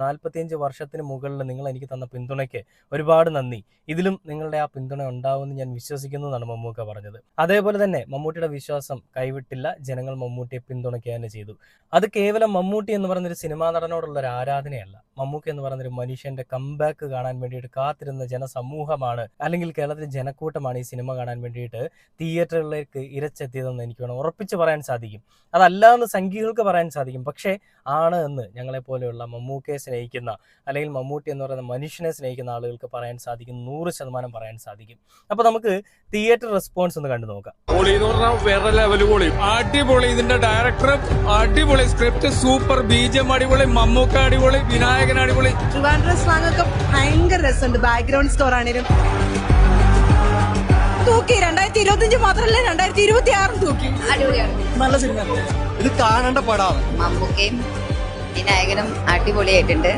45 വർഷത്തിന് മുകളിൽ നിങ്ങൾ എനിക്ക് തന്ന പിന്തുണയ്ക്ക് ഒരുപാട് നന്ദി. ഇതിലും നിങ്ങളുടെ ആ പിന്തുണ ഉണ്ടാവുമെന്ന് ഞാൻ വിശ്വസിക്കുന്നു എന്നാണ് മമ്മൂക്ക പറഞ്ഞത്. അതേപോലെ തന്നെ മമ്മൂട്ടിയുടെ വിശ്വാസം കൈവിട്ടില്ല. ജനങ്ങൾ മമ്മൂട്ടിയെ പിന്തുണയ്ക്കുക തന്നെ ചെയ്തു. അത് കേവലം മമ്മൂട്ടി എന്ന് പറയുന്നൊരു സിനിമാ നടനോടുള്ള ഒരു ആരാധനയല്ല. മമ്മൂക്ക എന്ന് പറയുന്നൊരു മനുഷ്യന്റെ കംബാക്ക് കാണാൻ വേണ്ടിയിട്ട് കാത്തിരുന്ന ജനസമൂഹമാണ്, അല്ലെങ്കിൽ കേരളത്തിലെ ജനക്കൂട്ടമാണ് ഈ സിനിമ കാണാൻ വേണ്ടിയിട്ട് തിയേറ്ററുകളിലേക്ക് ഇരച്ചെത്തിയതെന്ന് എനിക്ക് വേണം ഉറപ്പിച്ച് പറയാൻ സാധിക്കും. അതല്ല എന്ന് സംഘികൾക്ക് പറയാൻ സാധിക്കും. പക്ഷേ ആണ് എന്ന് ഞങ്ങളെപ്പോലെയുള്ള മമ്മൂക്കയെ സ്നേഹിക്കുന്ന, അല്ലെങ്കിൽ മമ്മൂട്ടി എന്ന് പറയുന്ന മനുഷ്യനെ സ്നേഹിക്കുന്ന ആളുകൾക്ക് പറയാൻ സാധിക്കും. 100% പറയാൻ സാധിക്കും. അപ്പൊ നമുക്ക് തിയേറ്റർ റെസ്പോൺസ് ഒന്ന് കണ്ടു നോക്കാം. വേറെ ലെവല് പൊളി, അടിപൊളി. ഇതിന്റെ ഡയറക്ടർ അടിപൊളി, സ്ക്രിപ്റ്റ് സൂപ്പർ, ബീജം അടിപൊളി, മമ്മൂക്ക അടിപൊളി, വിനായകൻ അടിപൊളി. ട്രിവാൻഡ്രം സ്ലാങ് ഒക്കെ ഭയങ്കര രസമുണ്ട്. ബാക്ക്ഗ്രൗണ്ട് സ്കോർ ആണേലും തൂക്കി. 2025 മാത്രമല്ല 2026 തൂക്കി. അടിപൊളിയാണ്, നല്ല സിനിമ. ഇത് കാണേണ്ട പടമാണ്. മമ്മൂക്കയും വിനായകനും അടിപൊളിയായിട്ടുണ്ട്.